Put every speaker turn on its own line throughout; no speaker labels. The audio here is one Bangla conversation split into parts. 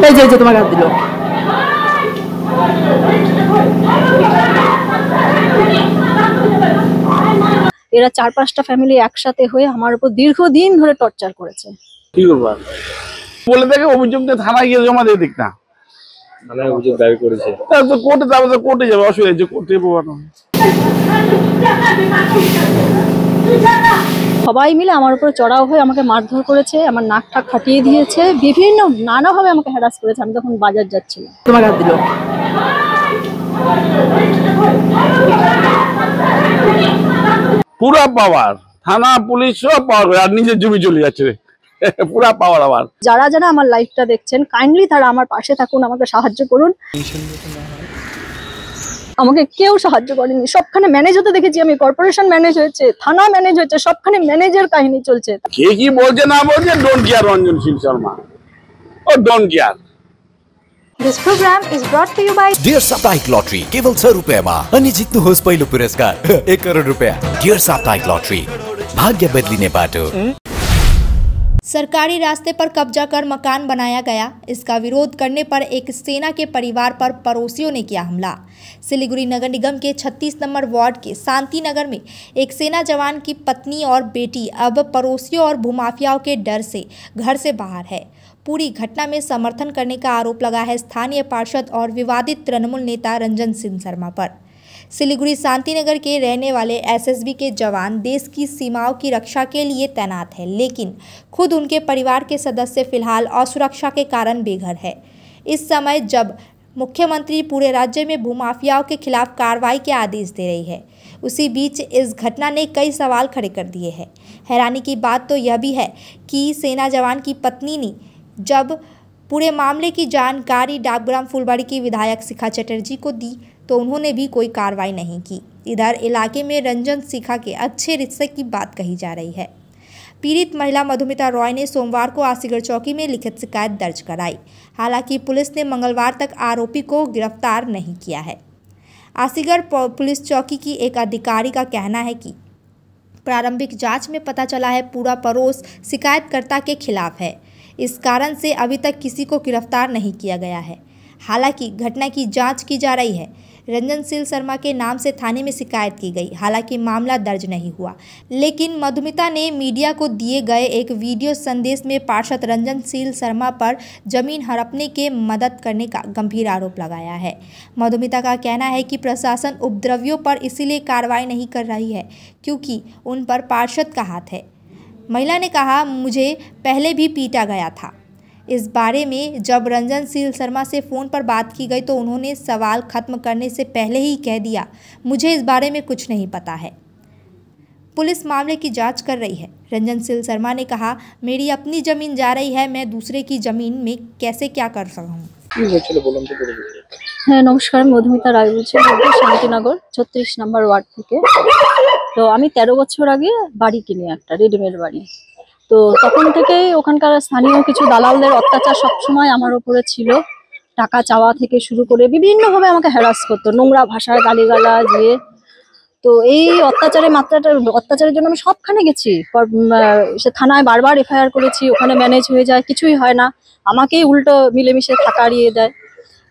এই যে তোমার হাত দিল। এরা 4-5টা ফ্যামিলি একসাথে হয়ে আমার উপর দীর্ঘদিন ধরে টর্চার করেছে।
কি করবা বলে দেখে অভিযোগটা থানায় গিয়ে জমা দিয়ে দিক না,
মানে অভিযোগ দাবি করেছে
তো কোর্টে যাবে, তো কোর্টে যাবে, অসুবিধা যে কোর্টে পাবো।
সবাই মিলে আমার উপরে চড়াও হয়ে আমাকে মারধর করেছে, আমার নাক ঠাক ফাটিয়ে দিয়েছে, বিভিন্ন নানাভাবে আমাকে হ্যারাস করেছে। আমি তখন বাজার যাচ্ছিলাম। তোমার হাত দিল।
পুরা পাওয়ার, থানা পুলিশ সব পাওয়ার, আর নিজের জমি চলে যাচ্ছে পুরা পাওয়ার। আবার
যারা যারা আমার লাইফটা দেখছেন, কাইন্ডলি তারা আমার পাশে থাকুন, আমাকে সাহায্য করুন। আমাকে কেউ সাহায্য করেনি, সবখানে ম্যানেজ হতে দেখেছি আমি। কর্পোরেশন ম্যানেজ হয়েছে, থানা ম্যানেজ হয়েছে, সবখানে ম্যানেজের কাহিনী চলছে।
কে কি বলছে না বলছে, ডোন্ট কেয়ার রঞ্জনশীল শর্মা, ও don't care.
This program is brought to you by
dear साप्ताहिक लॉटरी केवल 100 रुपयामा अनि जित्नुहोस् पहिलो पुरस्कार 1 करोड रुपया। डियर साप्ताहिक लॉटरी, भाग्य बदलिने बाटो।
सरकारी रास्ते पर कब्जा कर मकान बनाया गया। इसका विरोध करने पर एक सेना के परिवार पर पड़ोसियों ने किया हमला। सिलीगुड़ी नगर निगम के 36 नंबर वार्ड के शांति नगर में एक सेना जवान की पत्नी और बेटी अब पड़ोसियों और भूमाफियाओं के डर से घर से बाहर है। पूरी घटना में समर्थन करने का आरोप लगा है स्थानीय पार्षद और विवादित तृणमूल नेता रंजन सिंह शर्मा पर। सिलीगुड़ी शांति नगर के रहने वाले एसएसबी के जवान देश की सीमाओं की रक्षा के लिए तैनात हैं, लेकिन खुद उनके परिवार के सदस्य फिलहाल असुरक्षा के कारण बेघर है। इस समय जब मुख्यमंत्री पूरे राज्य में भूमाफियाओं के खिलाफ कार्रवाई के आदेश दे रही है, उसी बीच इस घटना ने कई सवाल खड़े कर दिए हैं। हैरानी की बात तो यह भी है कि सेना जवान की पत्नी ने जब पूरे मामले की जानकारी डाकग्राम फुलबाड़ी की विधायक शिखा चटर्जी को दी तो उन्होंने भी कोई कार्रवाई नहीं की। इधर इलाके में रंजन शिखा के अच्छे रिश्ते की बात कही जा रही है। पीड़ित महिला मधुमिता रॉय ने सोमवार को आसीगढ़ चौकी में लिखित शिकायत दर्ज कराई। हालांकि पुलिस ने मंगलवार तक आरोपी को गिरफ्तार नहीं किया है। आसीगढ़ पुलिस चौकी की एक अधिकारी का कहना है कि प्रारंभिक जांच में पता चला है पूरा पड़ोस शिकायतकर्ता के खिलाफ है। इस कारण से अभी तक किसी को गिरफ्तार नहीं किया गया है। हालांकि घटना की जांच की जा रही है। रंजन सिंह शर्मा के नाम से थाने में शिकायत की गई, हालांकि मामला दर्ज नहीं हुआ। लेकिन मधुमिता ने मीडिया को दिए गए एक वीडियो संदेश में पार्षद रंजन सिंह शर्मा पर जमीन हड़पने के मदद करने का गंभीर आरोप लगाया है। मधुमिता का कहना है कि प्रशासन उपद्रवियों पर इसीलिए कार्रवाई नहीं कर रही है क्योंकि उन पर पार्षद का हाथ है। महिला ने कहा, मुझे पहले भी पीटा गया था। इस बारे में जब रंजन सिंह शर्मा से फ़ोन पर बात की गई तो उन्होंने सवाल खत्म करने से पहले ही कह दिया, मुझे इस बारे में कुछ नहीं पता है। पुलिस मामले की जांच कर रही है। रंजन सिंह शर्मा ने कहा, मेरी अपनी ज़मीन जा रही है, मैं दूसरे की ज़मीन में कैसे क्या कर सकूँ।
হ্যাঁ নমস্কার, মধুমিতা রায় বলছি শান্তিনগর 36 নম্বর ওয়ার্ড থেকে। তো আমি 13 বছর আগে বাড়ি কিনি, একটা রেডিমেড বাড়ি। তো তখন থেকেই ওখানকার স্থানীয় কিছু দালালদের অত্যাচার সবসময় আমার উপরে ছিল। টাকা চাওয়া থেকে শুরু করে বিভিন্নভাবে আমাকে হ্যারাস করতো, নোংরা ভাষায় গালিগালাজ দিয়ে। তো এই অত্যাচারের জন্য আমি সবখানে গেছি, সে থানায় বারবার এফআইআর করেছি, ওখানে ম্যানেজ হয়ে যায়, কিছুই হয় না, আমাকেই উল্টো মিলেমিশে থাকারিয়ে দেয়।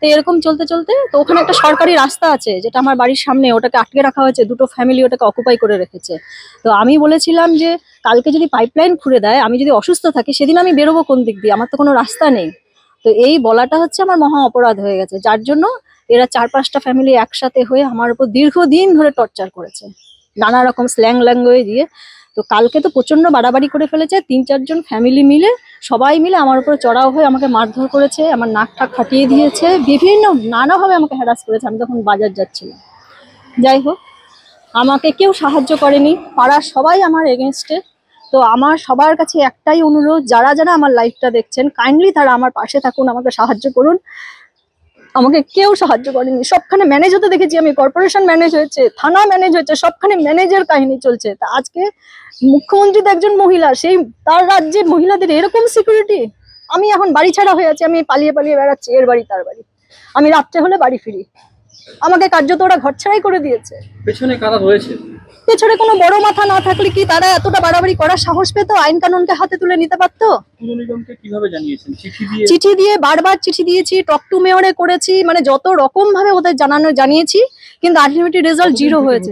তো এরকম চলতে চলতে তো ওখানে একটা সরকারি রাস্তা আছে যেটা আমার বাড়ির সামনে, ওটাকে আটকে রাখা হয়েছে, দুটো ফ্যামিলি ওটাকে অকুপাই করে রেখেছে। তো আমি বলেছিলাম যে কালকে যদি পাইপলাইন খুঁড়ে দেয়, আমি যদি অসুস্থ থাকি, সেদিন আমি বেরোবো কোন দিক দিয়ে, আমার তো কোনো রাস্তা নেই। তো এই বলাটা হচ্ছে আমার মহা অপরাধ হয়ে গেছে, যার জন্য এরা 4-5টা ফ্যামিলি একসাথে হয়ে আমার উপর দীর্ঘদিন ধরে টর্চার করেছে নানা রকম স্ল্যাং ল্যাঙ্গুয়েজ দিয়ে। তো কালকে তো প্রচন্ড বাড়াবাড়ি করে ফেলেছে, 3-4 জন ফ্যামিলি মিলে সবাই মিলে আমার উপরে চড়াও হয়ে আমাকে মারধর করেছে, আমার নাক ঠাক ফাটিয়ে দিয়েছে, বিভিন্ন নানাভাবে আমাকে হ্যারাস করেছে। আমি তখন বাজার যাচ্ছিলাম। যাই হোক, আমাকে কেউ সাহায্য করেনি, পাড়ার সবাই আমার এগেনস্টে। তো আমার সবার কাছে একটাই অনুরোধ, যারা যারা আমার লাইফটা দেখছেন, কাইন্ডলি তারা আমার পাশে থাকুন, আমাকে সাহায্য করুন। আমাকে কেউ সাহায্য করেনি, সবখানে ম্যানেজ হতে দেখেছি আমি। কর্পোরেশন ম্যানেজ হয়েছে, থানা ম্যানেজ হয়েছে, সবখানে ম্যানেজের কাহিনী চলছে। তা আজকে মুখ্যমন্ত্রী তো একজন মহিলা, সেই তার রাজ্যের মহিলাদের এরকম সিকিউরিটি। আমি এখন বাড়ি ছাড়া হয়ে আছি, আমি পালিয়ে পালিয়ে বেড়াচ্ছি, এর বাড়ি তার বাড়ি। আমি রাত্রে হলে বাড়ি ফিরি, আমাকে কার্যত ওরা ঘরছাড়াই করে দিয়েছে।
পেছনে কারা রয়েছে?
পেছনে কোনো বড় মাথা না থাকলে কি তারা এতটা বাড়াবাড়ি করার সাহস পেতো? আইন কানুনকে হাতে তুলে নিতে পারতো?
পুর নিগমকে কিভাবে জানিয়েছেন?
চিঠি দিয়ে বারবার চিঠি দিয়েছি, টক টু মেয়রে করেছি, মানে যত রকম ভাবে ওদের জানিয়েছি, কিন্তু আলটিমেটলি রেজাল্ট জিরো হয়েছে।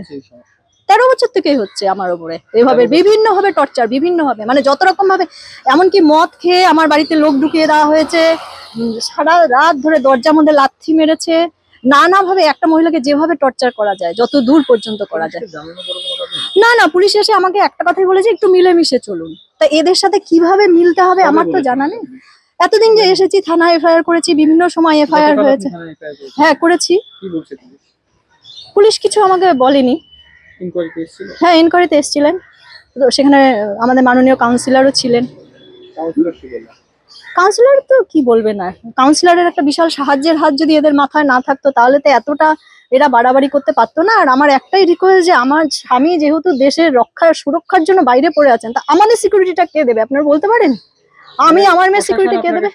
13 বছর থেকেই হচ্ছে আমার উপরে এভাবে বিভিন্ন ভাবে টর্চার, বিভিন্ন ভাবে, মানে যত রকম ভাবে, এমনকি মদ খেয়ে আমার বাড়িতে লোক ঢুকিয়ে দেওয়া হয়েছে, সারা রাত ধরে দরজার মধ্যে লাথি মেরেছে, নানা ভাবে একটা মহিলাকে যেভাবে টর্চার করা যায়, যত দূর পর্যন্ত করা যায়। না, পুলিশ এসে আমাকে একটা কথাই বলেছে, একটু মিলেমিশে চলুন। তা এদের সাথে কিভাবে মিলতে হবে আমার তো জানা নেই। এতদিন যে এসেছি, থানায় এফআইআর করেছি, বিভিন্ন সময় এফআইআর হয়েছে। হ্যাঁ করেছি। পুলিশ কিছু আমাকে বলেনি। হ্যাঁ, ইনকোয়ারিতে এসেছিলেন, তো সেখানে আমাদের মাননীয় কাউন্সিলরও ছিলেন। কাউন্সিলর তো কি বলবে না, কাউন্সিলরের একটা বিশাল সাহায্যের হাত যদি এদের মাথায় না থাকতো তাহলে তো এতটা এরা বাড়াবাড়ি করতে পারতো না। আর আমার একটাই রিকোয়েস্ট যে আমার স্বামী যেহেতু দেশের সুরক্ষার জন্য বাইরে পড়ে আছেন, তা আমাদের সিকিউরিটিটা কে দেবে? আপনারা বলতে পারেন? আমি আমার মেয়ের সিকিউরিটি কে দেবে?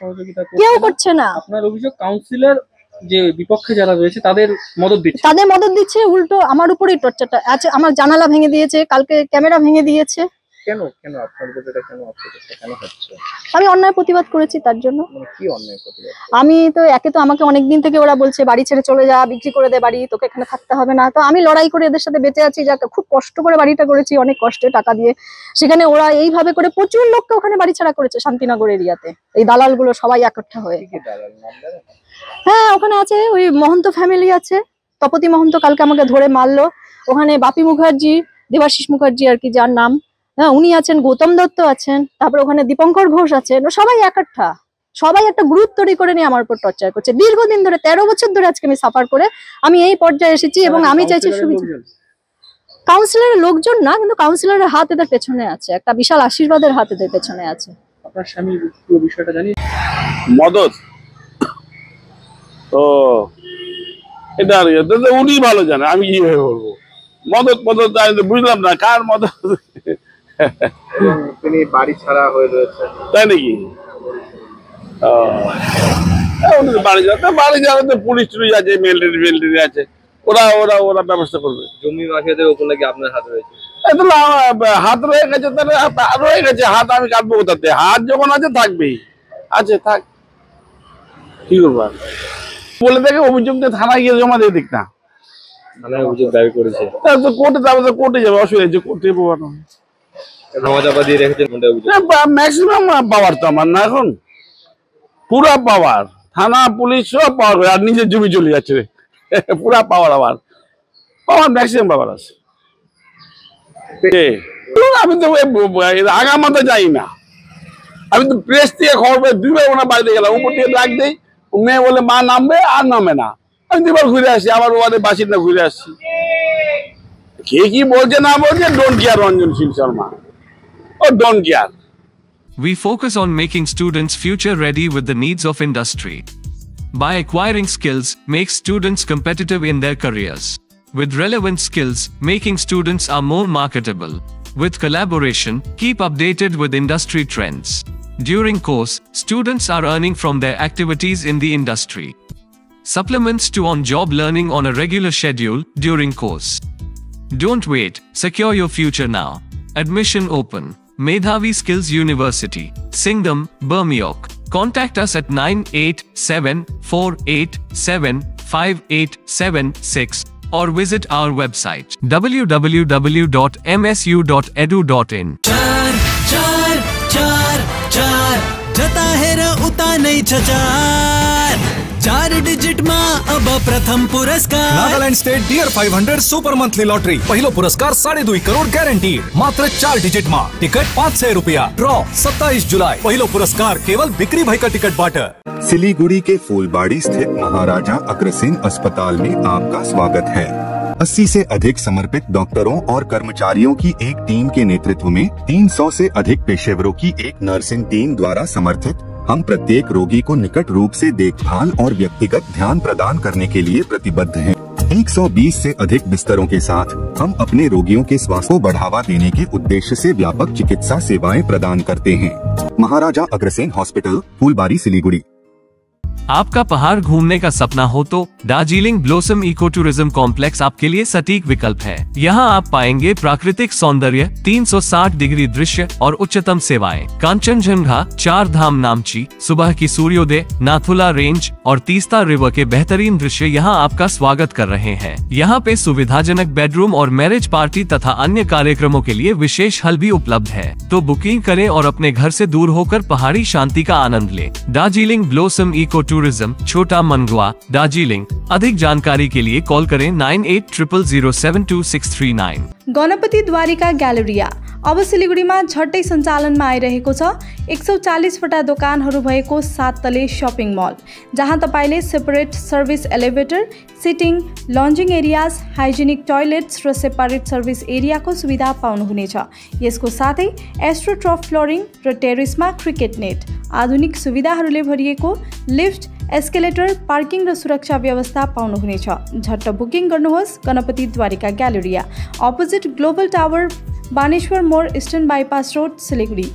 কেউ করছে না।
আপনার অভিযোগ কাউন্সিলর যে বিপক্ষে যারা রয়েছে তাদের মদত দিচ্ছে,
উল্টো আমার উপরেই টর্চারটা আছে। আমার জানালা ভেঙে দিয়েছে, কালকে ক্যামেরা ভেঙে দিয়েছে।
কেন আপনার উপর কেন হচ্ছে?
আমি অন্যায় প্রতিবাদ করেছি, তার জন্য।
কি অন্যায় প্রতিবাদ?
আমি তো তো আমাকে অনেকদিন থেকে ওরা বলছে বাড়ি ছেড়ে চলে যা, বিক্রি করে দে বাড়ি, তোকে এখানে থাকতে হবে না। তো আমি লড়াই করে এদের সাথে বেঁচে আছি, যাকে খুব কষ্ট করে বাড়িটা করেছি, অনেক কষ্টে টাকা দিয়ে। সেখানে ওরা এইভাবে করে প্রচুর লোককে ওখানে বাড়ি ছাড়া করেছে শান্তিনগর এরিয়াতে, এই দালাল গুলো সবাই একঠা হয়ে। হ্যাঁ, ওখানে আছে ওই মহন্ত ফ্যামিলি আছে, তপতি মহন্ত কালকে আমাকে ধরে মারলো। ওখানে বাপি মুখার্জি, দেবাশিস মুখার্জি আর কি যার নাম, হ্যাঁ উনি আছেন, গৌতম দত্ত আছেন, তারপর ওখানে দীপঙ্কর ঘোষ আছেন, সবাই একঠা, সবাই একটা গ্রুপ তৈরি করে নিয়ে আমার উপর টর্চার করছে দীর্ঘদিন ধরে। 13 বছর ধরে আজকে আমি সাফার করে আমি এই পর্যায়ে এসেছি, এবং আমি চাইছি সুবিধা। কাউন্সিলরের লোকজন না, কিন্তু কাউন্সিলরের হাত এদের পেছনে আছে, একটা বিশাল আশীর্বাদের হাত এদের পেছনে আছে।
আপনার স্বামী পুরো বিষয়টা জানি?
মদত তো এটা উনি ভালো জানে, আমি কিভাবে বলবো? মদত বুঝলাম না কার মদত।
তিনি বাড়ি ছাড়া হয়ে রয়েছে,
তাই নাকি? বাড়ি ছাড়া তো পুলিশ টুলিশ আছে, মিলিটারি আছে, ওরা ব্যবস্থা করবে।
জমি মাফিয়াদের উপর নাকি আপনার হাত রয়েছে?
হাত রয়ে গেছে, তাহলে রয়ে গেছে হাত, আমি কাটবো কোথাতে? হাত যখন আছে থাকবেই, আছে থাক, কি করবো? বলে দেখে অভিযোগটা থানায় গিয়ে জমা দিয়ে দিক না,
অভিযোগ দাবি করেছে,
কোর্টে যাবে, কোর্টে যাবে, অসুবিধা আছে, কোর্টে পাবো। ম্যাক্সিমাম পাওয়ার তো আমার না এখন, পুরা পাওয়ার, থানা পুলিশ সব পাওয়ার, আর নিজের জমি চলে যাচ্ছে, পুরা পাওয়ার, আবার পাওয়ার ম্যাক্সিমাম পাওয়ার আছে। আমি তো আগামাতে যাই না, আমি তো প্রেস দিয়ে খবর পেয়ে 2 বার ওনার বাড়িতে গেলাম, উপর দিয়ে ডাক দেই, মেয়ে বলে মা নামবে, আর নামে না। আমি 2 বার ঘুরে আসি, আবার ওদের বাসিন্দা ঘুরে আসছি। কে কি বলছে না বলছে, ডোন্ট কেয়ার রঞ্জনশীল শর্মা, ও don't care.
We focus on making students future ready with the needs of industry. By acquiring skills, make students competitive in their careers. With relevant skills, making students are more marketable. With collaboration, keep updated with industry trends. During course, students are earning from their activities in the industry. Supplements to on-job learning on a regular schedule during course. Don't wait, secure your future now. Admission open. Medhavi Skills University, Singham, Burmioc. Contact us at 9874875876 or visit our website www.msu.edu.in.
चार चार चार चार जता है र उता नहीं छचार 4 डिजिट मा अब प्रथम पुरस्कार Nagaland state dear 500 super monthly lottery पहिलो पुरस्कार 2.5 करोड़ गॅरंटीड मात्र 4 डिजिट मा टिकट 500 रुपया ड्रॉ 27 जुलाई पहिलो पुरस्कार केवल बिक्री भाई का टिकट बाट।
सिलीगुड़ी के फूलबाड़ी स्थित महाराजा अग्रसेन अस्पताल में आपका स्वागत है। 80 से अधिक समर्पित डॉक्टरों और कर्मचारियों की एक टीम के नेतृत्व में 300 से अधिक पेशेवरों की एक नर्सिंग टीम द्वारा समर्थित हम प्रत्येक रोगी को निकट रूप से देखभाल और व्यक्तिगत ध्यान प्रदान करने के लिए प्रतिबद्ध हैं। 120 से अधिक बिस्तरों के साथ हम अपने रोगियों के स्वास्थ्य को बढ़ावा देने के उद्देश्य से व्यापक चिकित्सा सेवाएं प्रदान करते हैं। महाराजा अग्रसेन हॉस्पिटल, फूलबाड़ी, सिलीगुड़ी।
आपका पहाड़ घूमने का सपना हो तो Darjeeling blossom eco tourism complex आपके लिए सटीक विकल्प है। यहाँ आप पाएंगे प्राकृतिक सौंदर्य, 360 डिग्री दृश्य और उच्चतम सेवाएं। कांचनजंगा, 4 धाम नामची, सुबह की सूर्योदय, नाथुला रेंज और तीस्ता रिवर के बेहतरीन दृश्य यहाँ आपका स्वागत कर रहे हैं। यहाँ पे सुविधाजनक बेडरूम और मैरिज पार्टी तथा अन्य कार्यक्रमों के लिए विशेष हल भी उपलब्ध है। तो बुकिंग करें और अपने घर से दूर होकर पहाड़ी शांति का आनंद लें। दार्जिलिंग ब्लॉसम इको टूरिज्म, छोटा मनगुआ, दार्जिलिंग। अधिक जानकारी के लिए कॉल करें 9800072639।
गणपति द्वारिका ग्यालेरिया अब सिलिगुडीमा झट्टै सञ्चालनमा आइरहेको छ। 140 वटा दोकानहरू भएको 7 तले शपिङ मल, जहाँ तपाईले separate service elevator, sitting, lounging areas, hygienic toilets र सेपरेट सर्भिस एरियाको सुविधा पाउनुहुनेछ। यसको साथै एस्ट्रोट्रफ फ्लोरिङ र टेरेसमा क्रिकेट नेट, आधुनिक सुविधाहरूले भरिएको लिफ्ट, एस्केलेटर, पार्किङ र सुरक्षा व्यवस्था पाउनुहुनेछ। झट्ट बुकिङ गर्नुहोस्। Ganapati Dwarika galleria, opposite global tower, Baneshwar Mor, eastern bypass road, Siliguri.